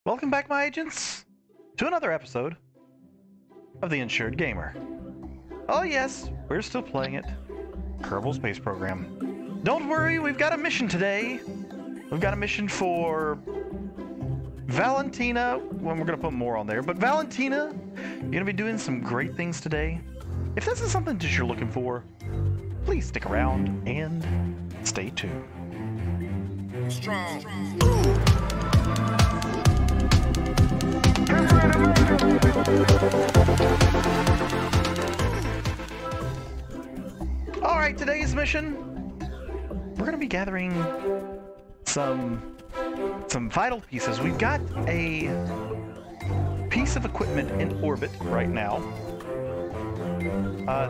Welcome back, my agents, to another episode of The Insured Gamer. Oh yes, we're still playing it. Kerbal Space Program. Don't worry, we've got a mission today. We've got a mission for Valentina. Well, we're gonna put more on there, but Valentina, you're gonna be doing some great things today. If this is something that you're looking for, please stick around and stay tuned. Strong. All right, today's mission, we're going to be gathering some vital pieces. We've got a piece of equipment in orbit right now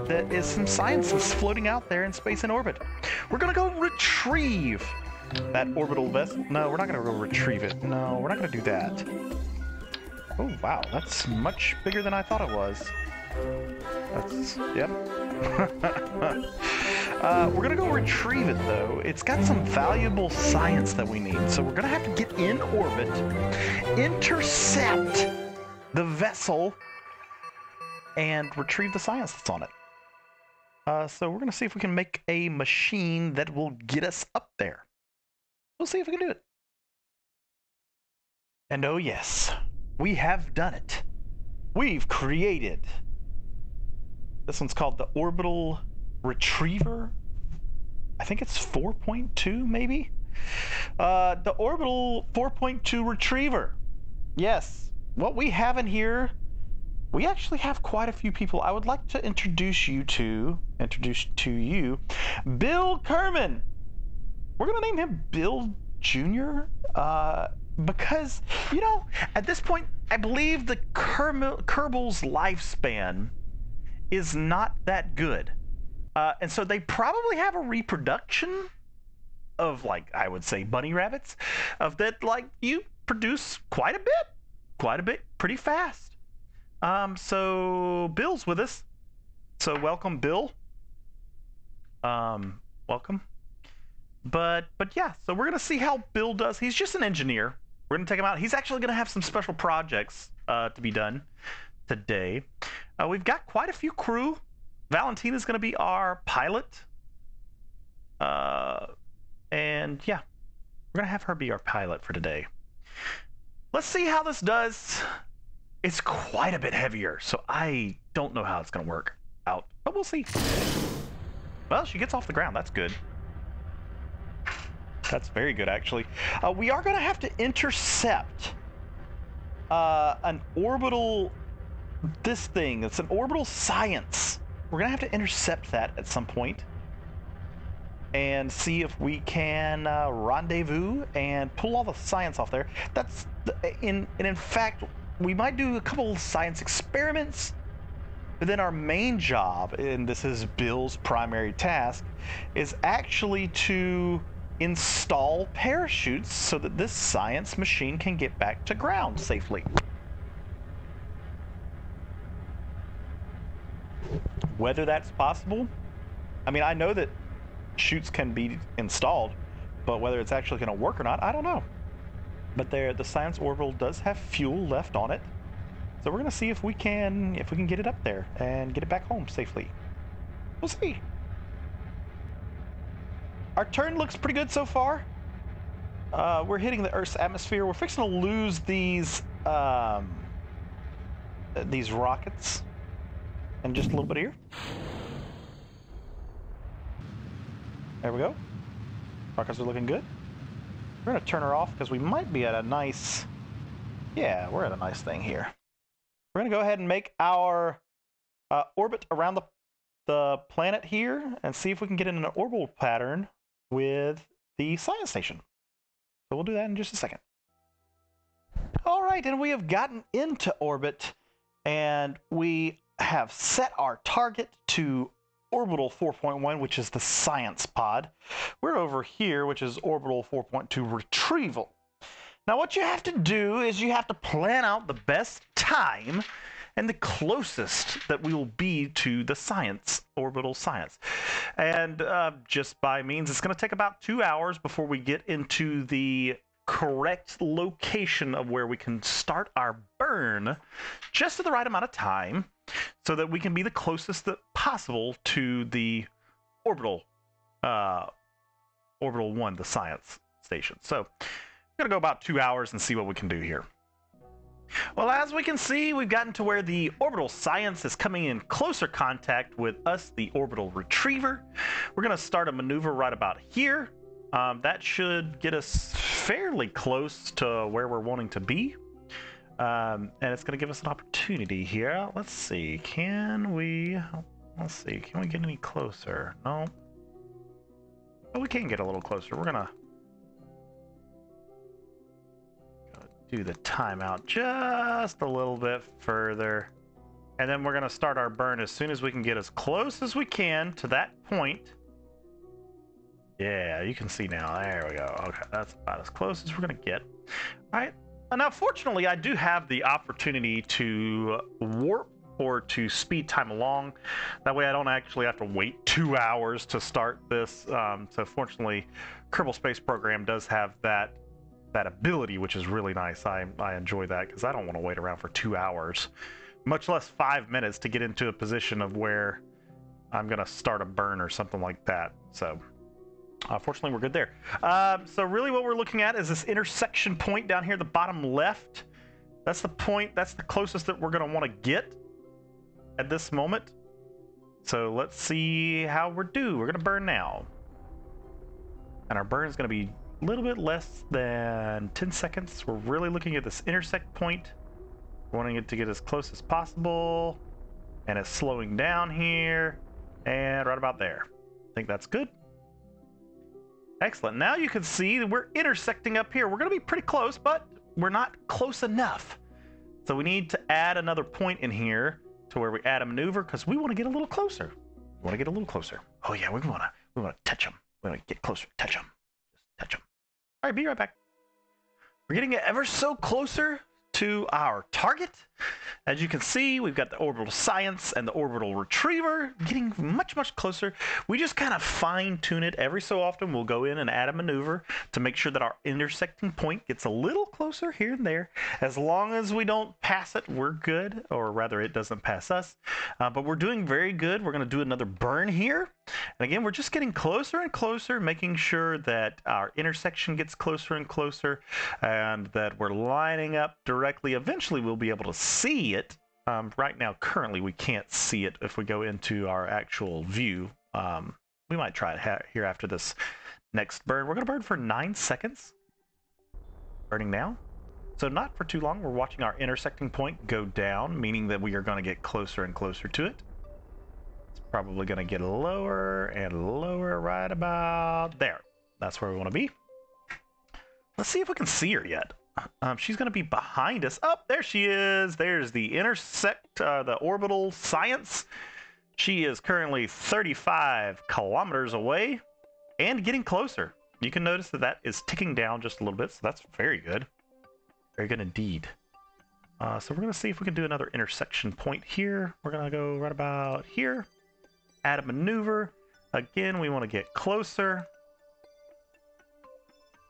that is some science that's floating out there in space in orbit. We're going to go retrieve that orbital vessel. No, we're not going to go retrieve it. No, we're not going to do that. Oh, wow, that's much bigger than I thought it was. That's, yep. We're gonna go retrieve it, though. It's got some valuable science that we need, so we're gonna have to get in orbit, intercept the vessel, and retrieve the science that's on it. So we're gonna see if we can make a machine that will get us up there. We'll see if we can do it. And oh yes, we have done it. We've created. This one's called the Orbital Retriever. I think it's 4.2, maybe? The Orbital 4.2 Retriever. Yes. What we have in here, we actually have quite a few people. I would like to introduce you to Bill Kerman. We're going to name him Bill Jr. Because, you know, at this point, I believe the Kerbal's lifespan is not that good. And so they probably have a reproduction of, like, I would say bunny rabbits, of that, like, you produce quite a bit, pretty fast. So Bill's with us. So welcome, Bill. Welcome. But yeah, so we're gonna see how Bill does. He's just an engineer. We're gonna take him out. He's actually gonna have some special projects to be done today. We've got quite a few crew. Valentina's gonna be our pilot. And yeah, we're gonna have her be our pilot for today. Let's see how this does. It's quite a bit heavier, so I don't know how it's gonna work out, but we'll see. Well, she gets off the ground. That's good. That's very good, actually. We are going to have to intercept an orbital, this thing. It's an orbital science. We're going to have to intercept that at some point and see if we can rendezvous and pull all the science off there. That's, in fact, we might do a couple of science experiments, but then our main job, and this is Bill's primary task, is actually to install parachutes so that this science machine can get back to ground safely. Whether that's possible, I mean, I know that chutes can be installed, but whether it's actually going to work or not, I don't know. But the science orbital does have fuel left on it, so we're going to see if we can get it up there and get it back home safely. We'll see. Our turn looks pretty good so far. We're hitting the Earth's atmosphere. We're fixing to lose these rockets in just a little bit here. There we go. Rockets are looking good. We're going to turn her off because we might be at a nice... Yeah, we're at a nice thing here. We're going to go ahead and make our orbit around the planet here and see if we can get in an orbital pattern with the science station. So we'll do that in just a second. All right, and we have gotten into orbit, and we have set our target to orbital 4.1, which is the science pod. We're over here, which is orbital 4.2 retrieval. Now what you have to do is you have to plan out the best time and the closest that we will be to the science, orbital science. And just by means, it's going to take about 2 hours before we get into the correct location of where we can start our burn just at the right amount of time so that we can be the closest that possible to the orbital orbital 1, the science station. So I'm gonna go about 2 hours and see what we can do here. Well, as we can see, we've gotten to where the orbital science is coming in closer contact with us, the orbital retriever. We're going to start a maneuver right about here. That should get us fairly close to where we're wanting to be. And it's going to give us an opportunity here. Let's see. Can we get any closer? No. Oh, we can get a little closer. We're going to do the timeout just a little bit further, and then we're going to start our burn as soon as we can get as close as we can to that point. Yeah, you can see now. There we go. Okay, that's about as close as we're going to get. All right. Now, fortunately, I do have the opportunity to warp or to speed time along. That way I don't actually have to wait 2 hours to start this. So fortunately, Kerbal Space Program does have that ability, which is really nice. I enjoy that because I don't want to wait around for 2 hours, much less 5 minutes to get into a position of where I'm going to start a burn or something like that. So fortunately, we're good there. So really what we're looking at is this intersection point down here, the bottom left. That's the point. That's the closest that we're going to want to get at this moment. So let's see how we're due. We're going to burn now. And our burn is going to be a little bit less than 10 seconds. We're really looking at this intersect point, wanting it to get as close as possible, and it's slowing down here and right about there. I think that's good. Excellent. Now you can see that we're intersecting up here. We're going to be pretty close, but we're not close enough. So we need to add another point in here to where we add a maneuver because we want to get a little closer. We want to get a little closer. Oh yeah, we want to touch them. We want to get closer. Touch them. Just touch them. All right, be right back. We're getting ever so closer to our target. As you can see, we've got the orbital science and the orbital retriever getting much, much closer. We just kind of fine tune it. Every so often, we'll go in and add a maneuver to make sure that our intersecting point gets a little closer here and there. As long as we don't pass it, we're good, or rather it doesn't pass us. But we're doing very good. We're going to do another burn here. And again, we're just getting closer and closer, making sure that our intersection gets closer and closer and that we're lining up directly. Eventually, we'll be able to see it. Right now, currently, we can't see it if we go into our actual view. We might try it here after this next burn. We're going to burn for 9 seconds. Burning now. So not for too long. We're watching our intersecting point go down, meaning that we are going to get closer and closer to it. It's probably going to get lower and lower right about there. That's where we want to be. Let's see if we can see her yet. She's going to be behind us. Oh, there she is. There's the the orbital science. She is currently 35 kilometers away and getting closer. You can notice that that is ticking down just a little bit, so that's very good. Very good indeed. So we're going to see if we can do another intersection point here. We're going to go right about here. Add a maneuver. Again, we want to get closer.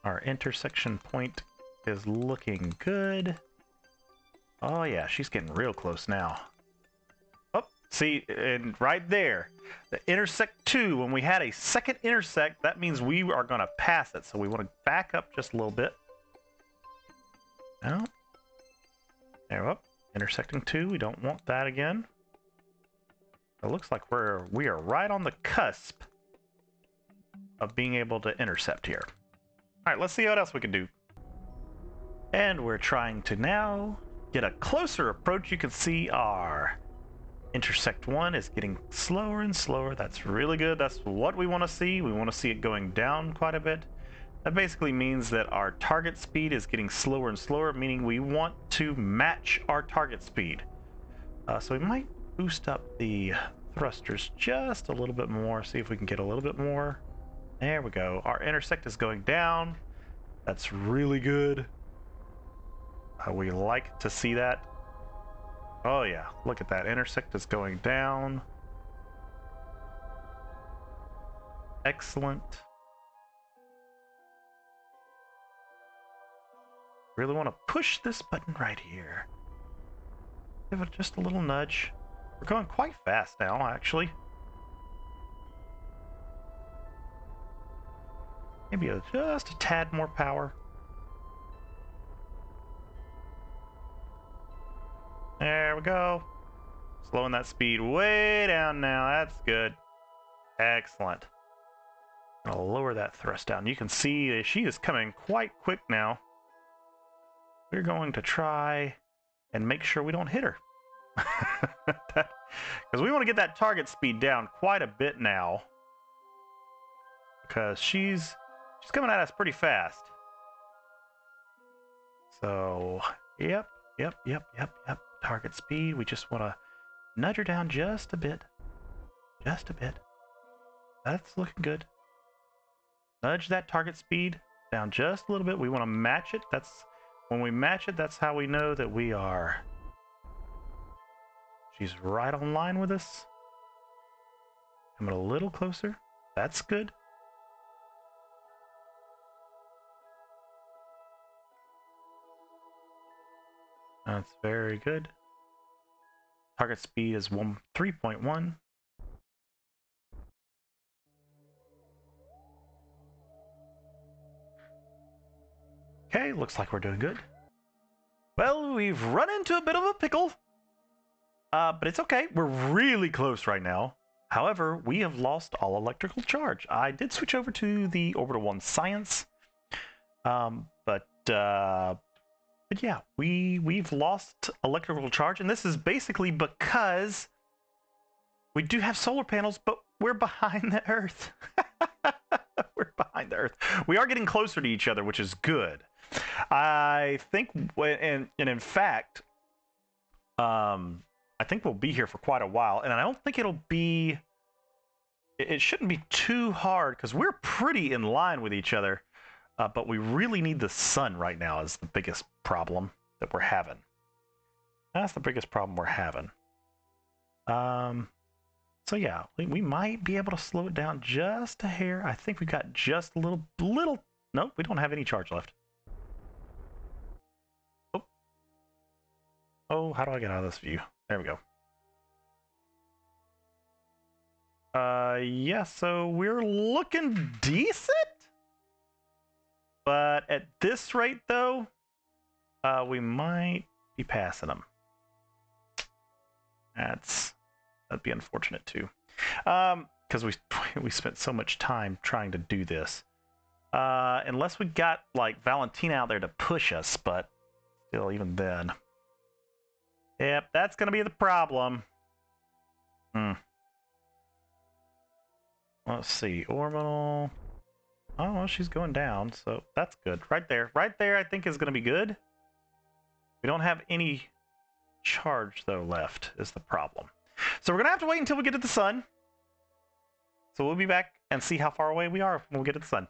Our intersection point is looking good. Oh yeah, she's getting real close now. Oh, see, and right there, the intersect 2, when we had a second intersect, that means we are going to pass it. So we want to back up just a little bit. Now, there we go. Intersecting 2, we don't want that again. It looks like we are right on the cusp of being able to intercept here. All right, let's see what else we can do. And we're trying to now get a closer approach. You can see our intersect 1 is getting slower and slower. That's really good. That's what we want to see. We want to see it going down quite a bit. That basically means that our target speed is getting slower and slower, meaning we want to match our target speed. So we might boost up the thrusters just a little bit more, see if we can get a little bit more. There we go. Our intersect is going down. That's really good. We like to see that. Oh yeah, look at that. Intersect is going down. Excellent. Really want to push this button right here. Give it just a little nudge. We're going quite fast now, actually. Maybe just a tad more power. There we go. Slowing that speed way down now. That's good. Excellent. I'll lower that thrust down. You can see that she is coming quite quick now. We're going to try and make sure we don't hit her. Because we want to get that target speed down quite a bit now. Because she's coming at us pretty fast. So, yep. Target speed. We just want to nudge her down just a bit. Just a bit. That's looking good. Nudge that target speed down just a little bit. We want to match it. That's when we match it, that's how we know that we are. She's right on line with us. Coming a little closer. That's good. That's very good. Target speed is 3.1. Okay, looks like we're doing good. Well, we've run into a bit of a pickle. But it's okay. We're really close right now. However, we have lost all electrical charge. I did switch over to the Orbital 1 Science. But yeah, we've lost electrical charge. And this is basically because we do have solar panels, but we're behind the Earth. We're behind the Earth. We are getting closer to each other, which is good. I think, and in fact, I think we'll be here for quite a while, and I don't think it shouldn't be too hard, because we're pretty in line with each other, but we really need the sun right now is the biggest problem that we're having. That's the biggest problem we're having. So yeah, we might be able to slow it down just a hair. I think we got just a little, nope, we don't have any charge left. Oh, how do I get out of this view? There we go. Yeah, so we're looking decent. But at this rate, though, we might be passing them. That'd be unfortunate, too. Because we spent so much time trying to do this. Unless we got, like, Valentina out there to push us, but still, even then. Yep, that's going to be the problem. Let's see. Orbital. Oh, well, she's going down, so that's good. Right there, I think is going to be good. We don't have any charge, though, left is the problem. So we're going to have to wait until we get to the sun. So we'll be back and see how far away we are when we get to the sun.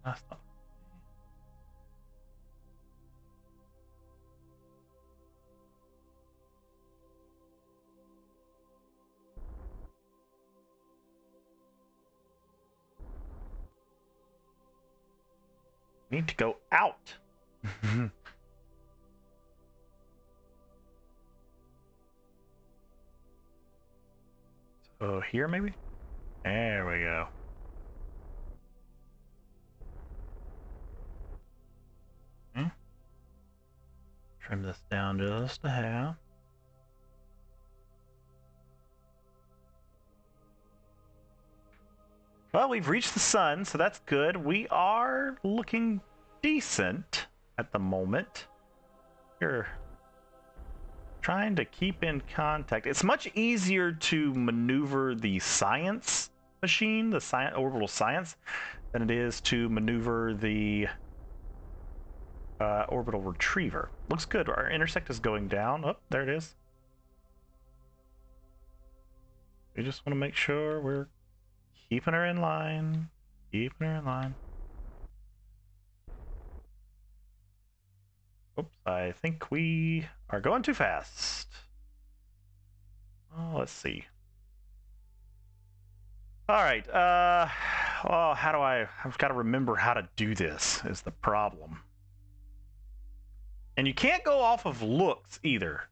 That's not... Need to go out. So here, maybe? There we go. Trim this down just a half. Well, we've reached the sun, so that's good. We are looking decent at the moment. you're trying to keep in contact. It's much easier to maneuver the science machine, the orbital science, than it is to maneuver the orbital retriever. Looks good. Our intersect is going down. Oh, there it is. We just want to make sure we're keeping her in line. Keeping her in line. Oops, I think we are going too fast. Oh, let's see. All right. Oh, how do I've got to remember how to do this is the problem. And you can't go off of looks either,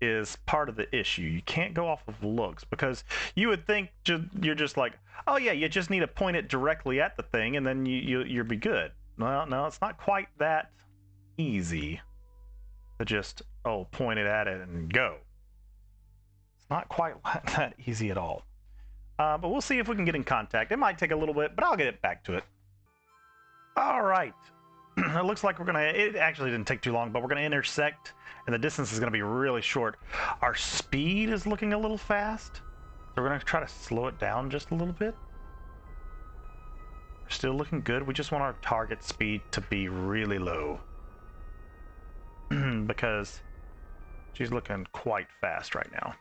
is part of the issue. You can't go off of looks because you would think you're just like, oh yeah, you just need to point it directly at the thing and then you'll be good. Well, no, it's not quite that easy to just, oh, point it at it and go. It's not quite that easy at all. But we'll see if we can get in contact. It might take a little bit, but I'll get it back to it. All right. It looks like it actually didn't take too long, but we're gonna intersect and the distance is gonna be really short. Our speed is looking a little fast, so we're gonna try to slow it down just a little bit. We're still looking good. We just want our target speed to be really low because she's looking quite fast right now.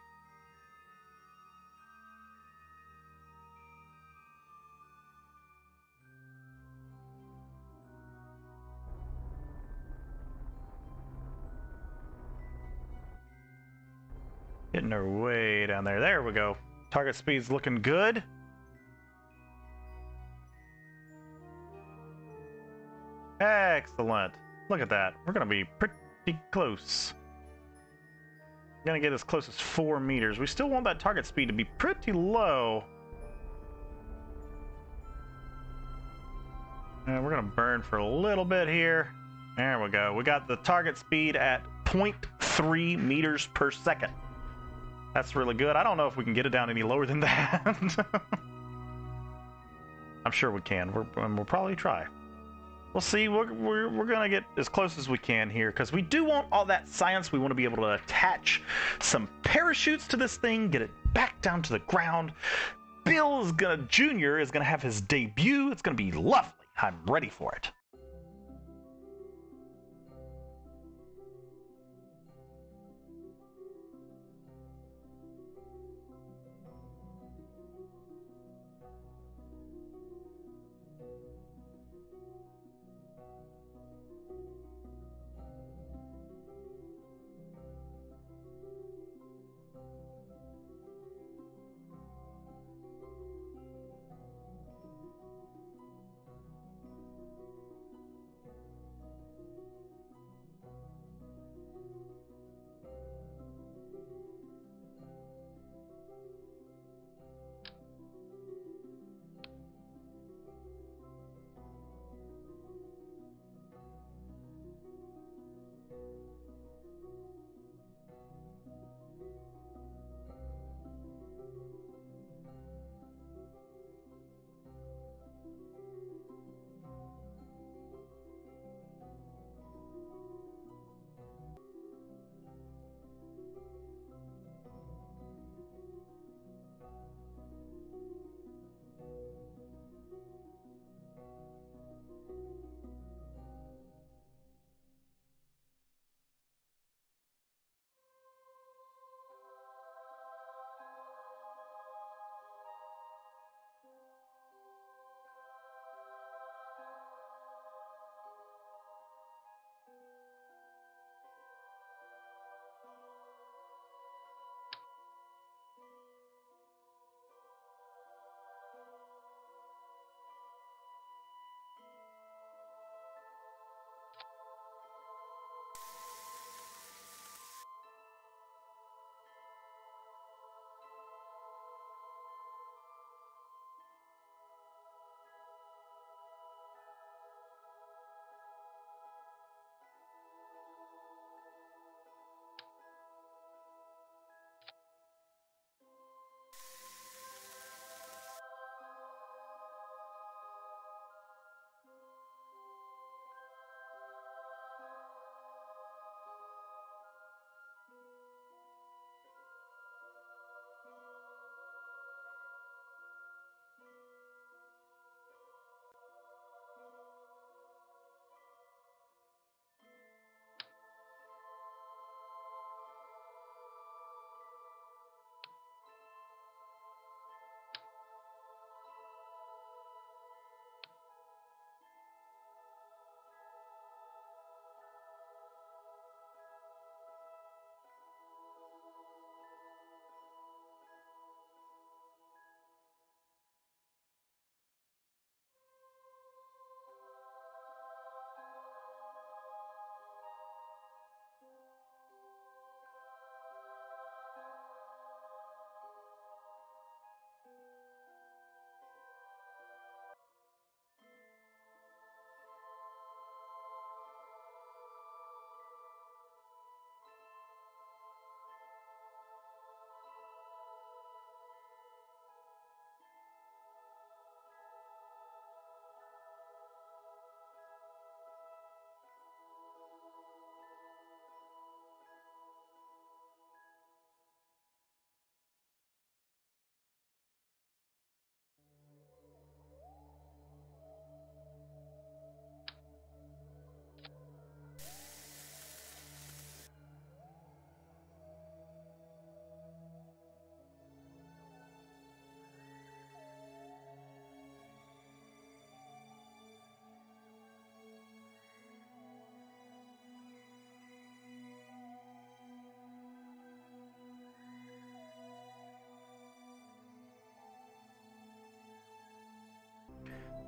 Getting her way down there. There we go. Target speed's looking good. Excellent. Look at that. We're going to be pretty close. We're going to get as close as 4 meters. We still want that target speed to be pretty low. And we're going to burn for a little bit here. There we go. We got the target speed at 0.3 meters per second. That's really good. I don't know if we can get it down any lower than that. I'm sure we can. We'll probably try. We'll see. We're going to get as close as we can here because we do want all that science. We want to be able to attach some parachutes to this thing, get it back down to the ground. Bill Jr. is going to have his debut. It's going to be lovely. I'm ready for it.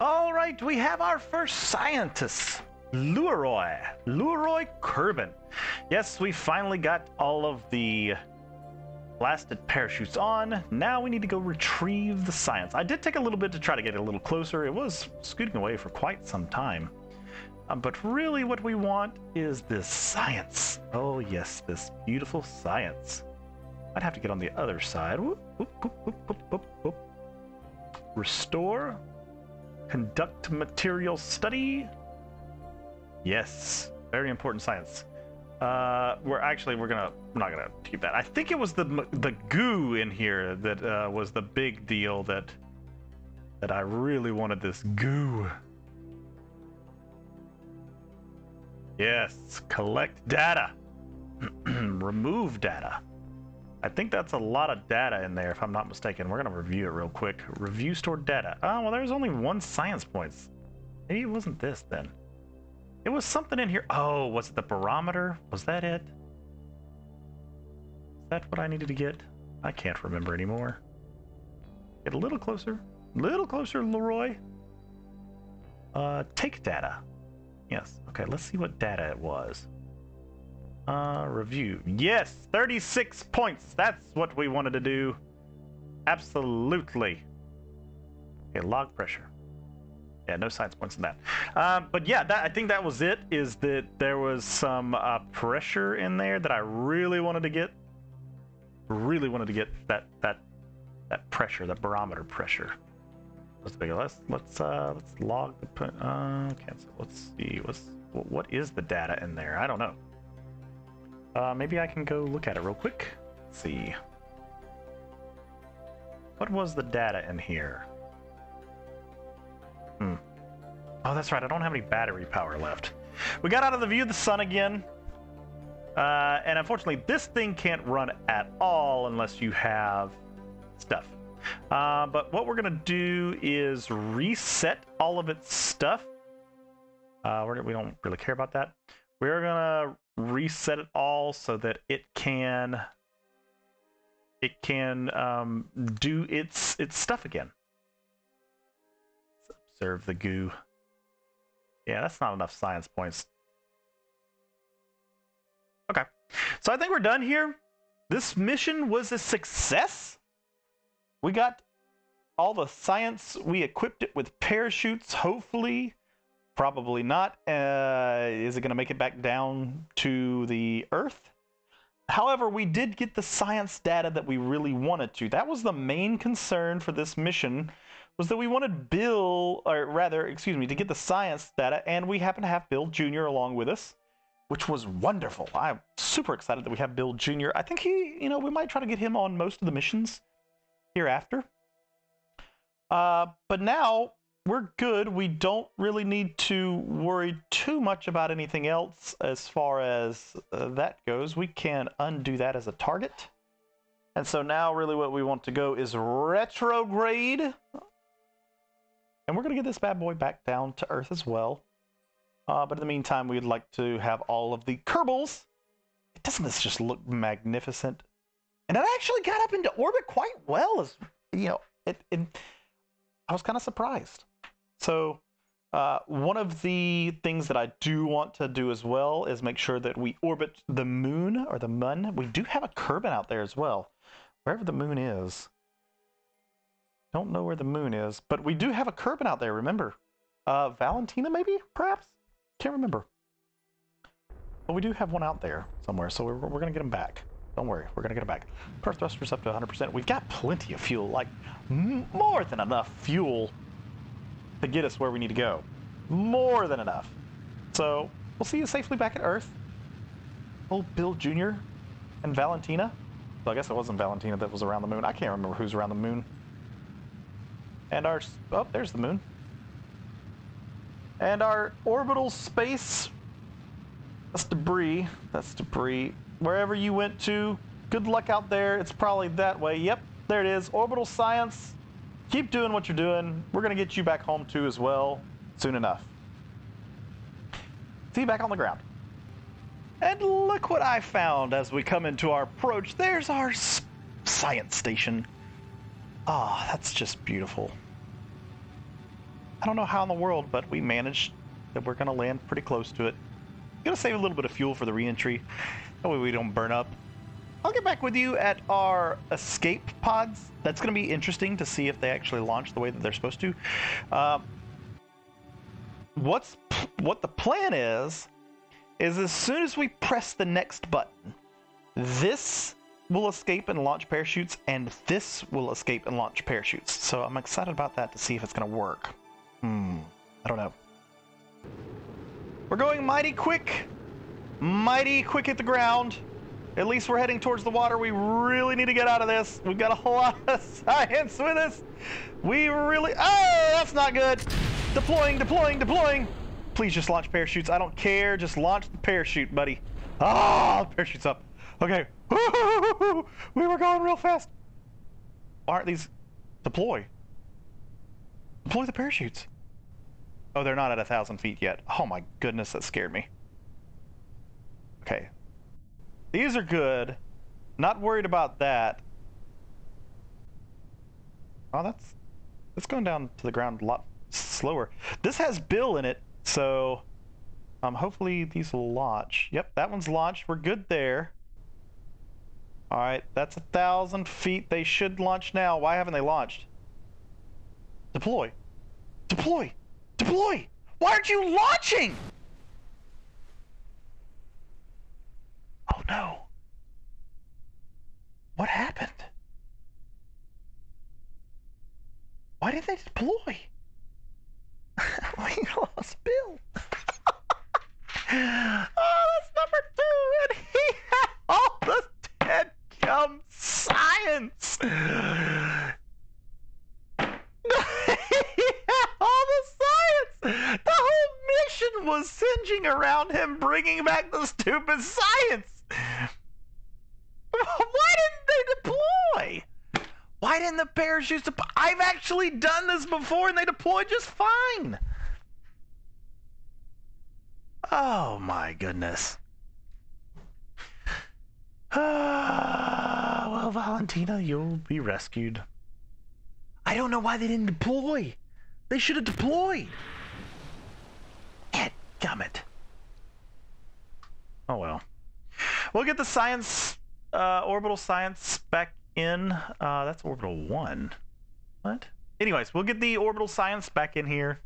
All right, we have our first scientist, Leroy Kerbal. Yes, we finally got all of the blasted parachutes on. Now we need to go retrieve the science. I did take a little bit to try to get a little closer. It was scooting away for quite some time. But really what we want is this science. Oh yes, this beautiful science. I'd have to get on the other side. Whoop, whoop, whoop, whoop, whoop, whoop, whoop. Restore. Conduct material study. Yes, very important science. We're not gonna keep that. I think it was the goo in here that was the big deal that I really wanted this goo. Yes, collect data. Remove data. I think that's a lot of data in there, if I'm not mistaken. We're gonna review it real quick. Review stored data. Oh, well, there's only 1 science points. Maybe it wasn't this then. It was something in here. Oh, was it the barometer? Was that it? Is that what I needed to get? I can't remember anymore. Get a little closer. Little closer, Leroy. Take data. Yes. Okay, let's see what data it was. Review. Yes, 36 points. That's what we wanted to do. Absolutely. Okay, log pressure. Yeah, no science points in that. But yeah, I think that was it, is that there was some pressure in there that I really wanted to get. Really wanted to get that pressure, that barometer pressure. Let's bigger. Let's log the cancel. Let's see. What is the data in there? I don't know. Maybe I can go look at it real quick. Let's see. What was the data in here? Oh, that's right. I don't have any battery power left. We got out of the view of the sun again. And unfortunately, this thing can't run at all unless you have stuff. But what we're going to do is reset all of its stuff. We don't really care about that. We're going to reset it all so that it can do its stuff again. Let's observe the goo. Yeah, that's not enough science points. Okay, so I think we're done here. This mission was a success. We got all the science. We equipped it with parachutes, hopefully. Probably not. Is it going to make it back down to the Earth? However, we did get the science data that we really wanted to. That was the main concern for this mission, was that we wanted Bill, or rather, excuse me, to get the science data, and we happen to have Bill Jr. along with us, which was wonderful. I'm super excited that we have Bill Jr. I think we might try to get him on most of the missions hereafter. But now we're good. We don't really need to worry too much about anything else as far as that goes. We can undo that as a target. And so now really what we want to go is retrograde. And we're going to get this bad boy back down to Earth as well. But in the meantime, we'd like to have all of the Kerbals. Doesn't this just look magnificent? And it actually got up into orbit quite well. As I was kind of surprised. So one of the things that I do want to do as well is make sure that we orbit the moon, or the mun. We do have a Kerbal out there as well, wherever the moon is. Don't know where the moon is, but we do have a Kerbal out there, remember. Valentina, maybe, perhaps? Can't remember. But we do have one out there somewhere, so we're going to get him back. Don't worry, we're going to get him back. Put our thrusters up to 100%. We've got plenty of fuel, like more than enough fuel to get us where we need to go. More than enough. So we'll see you safely back at Earth. Old Bill Jr. and Valentina. So I guess it wasn't Valentina that was around the moon. I can't remember who's around the moon. And oh, there's the moon. And our orbital space. That's debris. That's debris. Wherever you went to, good luck out there. It's probably that way. Yep, there it is. Orbital science. Keep doing what you're doing. We're going to get you back home too as well soon enough. See you back on the ground. And look what I found as we come into our approach. There's our science station. Ah, that's just beautiful. I don't know how in the world, but we managed that we're going to land pretty close to it. Going to save a little bit of fuel for the re-entry. That way we don't burn up. I'll get back with you at our escape pods. That's going to be interesting to see if they actually launch the way that they're supposed to. What the plan is as soon as we press the next button, this will escape and launch parachutes, and this will escape and launch parachutes. So I'm excited about that to see if it's going to work. I don't know. We're going mighty quick at the ground. At least we're heading towards the water. We really need to get out of this. We've got a whole lot of science with us. We really... Oh, that's not good. Deploying. Please just launch parachutes. I don't care. Just launch the parachute, buddy. Oh, the parachute's up. Okay. We were going real fast. Why aren't these... Deploy the parachutes. Oh, they're not at 1,000 feet yet. Oh my goodness, that scared me. Okay. These are good. Not worried about that. Oh, that's going down to the ground a lot slower. This has Bill in it, so hopefully these will launch. Yep, that one's launched. We're good there. All right, that's 1,000 feet. They should launch now. Why haven't they launched? Deploy. Why aren't you launching? Oh no. What happened? Why didn't they deploy? We lost Bill. Oh, that's number 2, and he had all the dead gum science. He had all the science. The whole mission was hinging around him bringing back the stupid science. Why didn't they deploy? Why didn't the parachutes deploy? I've actually done this before and they deployed just fine. Oh my goodness. Well, Valentina, you'll be rescued. I don't know why they didn't deploy. They should have deployed. Gummit. Oh well. We'll get the science, orbital science back in. That's orbital 1. What? Anyways, we'll get the orbital science back in here.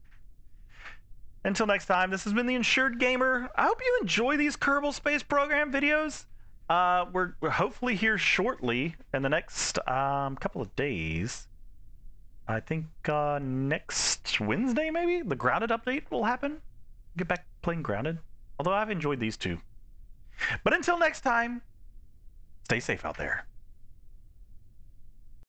Until next time, this has been the Insured Gamer. I hope you enjoy these Kerbal Space Program videos. We're hopefully here shortly in the next couple of days. I think next Wednesday, maybe, the Grounded update will happen. Get back playing Grounded. Although I've enjoyed these two. But until next time, stay safe out there.